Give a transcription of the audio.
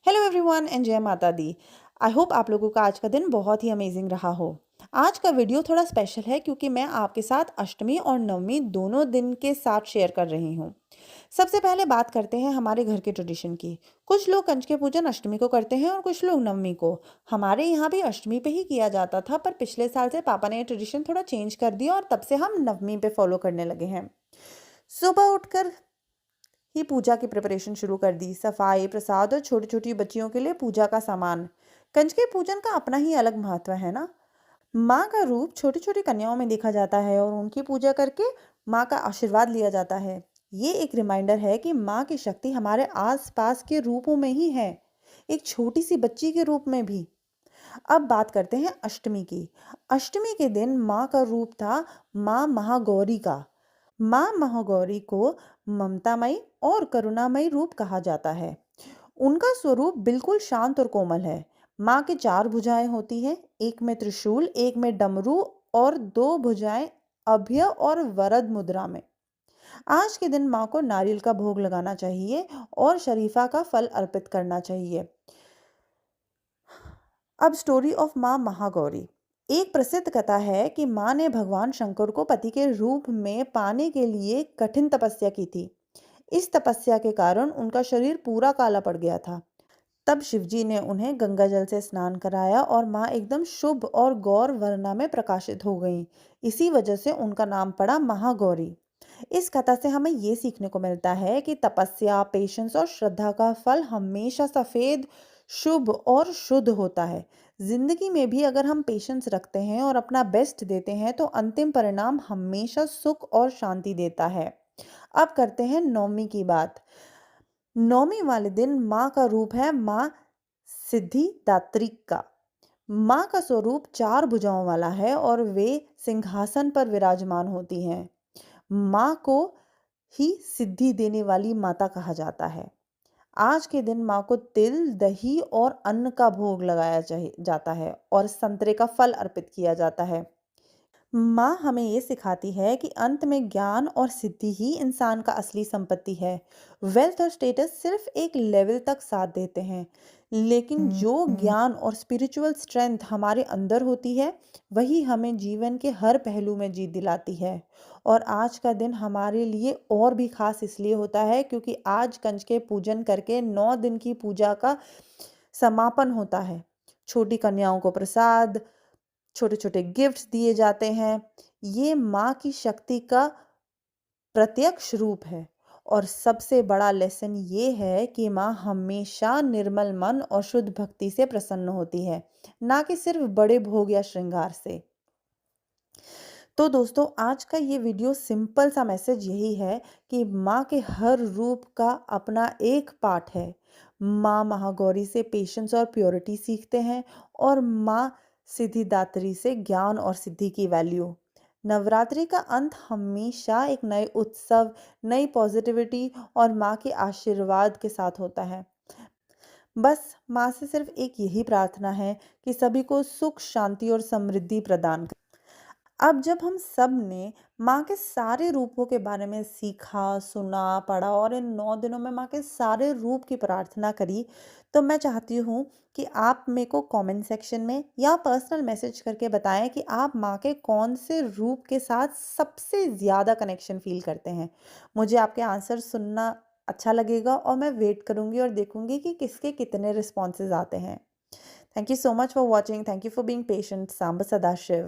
Hello everyone and जय माता दी। I hope आप लोगों का आज का दिन बहुत ही अमेजिंग रहा हो। आज का वीडियो थोड़ा स्पेशल है क्योंकि मैं आपके साथ अष्टमी और नवमी दोनों दिन के साथ शेयर कर रही हूँ। सबसे पहले बात करते हैं हमारे घर के ट्रेडिशन की। कुछ लोग कंजके पूजन अष्टमी को करते हैं और कुछ लोग नवमी को। हमारे यहाँ भी अष्टमी पे ही किया जाता था, पर पिछले साल से पापा ने ये ट्रेडिशन थोड़ा चेंज कर दिया और तब से हम नवमी पे फॉलो करने लगे हैं। सुबह उठकर ही पूजा की प्रिपरेशन शुरू कर दी। सफाई, प्रसाद और छोटी छोटी बच्चियों के लिए पूजा का सामान। कंजके पूजन का अपना ही अलग महत्व है ना। माँ का रूप छोटी छोटी कन्याओं में देखा जाता है और उनकी पूजा करके माँ का आशीर्वाद लिया जाता है। ये एक रिमाइंडर है कि माँ की शक्ति हमारे आसपास के रूपों में ही है, एक छोटी सी बच्ची के रूप में भी। अब बात करते हैं अष्टमी की। अष्टमी के दिन माँ का रूप था माँ महागौरी का। माँ महागौरी को ममतामयी और करुणामयी रूप कहा जाता है। उनका स्वरूप बिल्कुल शांत और कोमल है। माँ की चार भुजाएं होती हैं, एक में त्रिशूल, एक में डमरू और दो भुजाएं अभय और वरद मुद्रा में। आज के दिन माँ को नारियल का भोग लगाना चाहिए और शरीफा का फल अर्पित करना चाहिए। अब स्टोरी ऑफ माँ महागौरी। एक प्रसिद्ध कथा है कि माँ ने भगवान शंकर को पति के रूप में पाने के लिए कठिन तपस्या की थी। इस तपस्या के कारण उनका शरीर पूरा काला पड़ गया था। तब शिवजी ने उन्हें गंगा जल से स्नान कराया और माँ एकदम शुभ और गौर वर्णा में प्रकाशित हो गईं। इसी वजह से उनका नाम पड़ा महागौरी। इस कथा से हमें ये सीखने को मिलता है कि तपस्या, पेशेंस और श्रद्धा का फल हमेशा सफेद, शुभ और शुद्ध होता है। जिंदगी में भी अगर हम पेशेंस रखते हैं और अपना बेस्ट देते हैं तो अंतिम परिणाम हमेशा सुख और शांति देता है। अब करते हैं नवमी की बात। नवमी वाले दिन माँ का रूप है माँ सिद्धिदात्री का। माँ का स्वरूप चार भुजाओं वाला है और वे सिंहासन पर विराजमान होती हैं। माँ को ही सिद्धि देने वाली माता कहा जाता है। आज के दिन माँ को तिल, दही और अन्न का भोग लगाया जाता है और संतरे का फल अर्पित किया जाता है। माँ हमें ये सिखाती है कि अंत में ज्ञान और सिद्धि ही इंसान का असली संपत्ति है। वेल्थ और स्टेटस सिर्फ एक लेवल तक साथ देते हैं, लेकिन जो ज्ञान और स्पिरिचुअल स्ट्रेंथ हमारे अंदर होती है वही हमें जीवन के हर पहलू में जीत दिलाती है। और आज का दिन हमारे लिए और भी खास इसलिए होता है क्योंकि आज कंजके पूजन करके 9 दिन की पूजा का समापन होता है। छोटी कन्याओं को प्रसाद, छोटे छोटे गिफ्ट्स दिए जाते हैं। ये माँ की शक्ति का प्रत्यक्ष रूप है। और सबसे बड़ा लेसन ये है कि माँ हमेशा निर्मल मन और शुद्ध भक्ति से प्रसन्न होती है, ना कि सिर्फ बड़े भोग या श्रृंगार से। तो दोस्तों, आज का ये वीडियो सिंपल सा मैसेज यही है कि माँ के हर रूप का अपना एक पाठ है। माँ महागौरी से पेशेंस और प्योरिटी सीखते हैं और माँ सिद्धिदात्री से ज्ञान और सिद्धि की वैल्यू। नवरात्रि का अंत हमेशा एक नए उत्सव, नई पॉजिटिविटी और माँ के आशीर्वाद के साथ होता है। बस माँ से सिर्फ एक यही प्रार्थना है कि सभी को सुख, शांति और समृद्धि प्रदान। अब जब हम सब ने माँ के सारे रूपों के बारे में सीखा, सुना, पढ़ा और इन 9 दिनों में माँ के सारे रूप की प्रार्थना करी, तो मैं चाहती हूँ कि आप मेरे को कमेंट सेक्शन में या पर्सनल मैसेज करके बताएं कि आप माँ के कौन से रूप के साथ सबसे ज़्यादा कनेक्शन फील करते हैं। मुझे आपके आंसर सुनना अच्छा लगेगा और मैं वेट करूँगी और देखूँगी कि किसके कितने रिस्पॉन्सेज आते हैं। Thank you so much for watching. Thank you for being patient. Samba Sadashiv.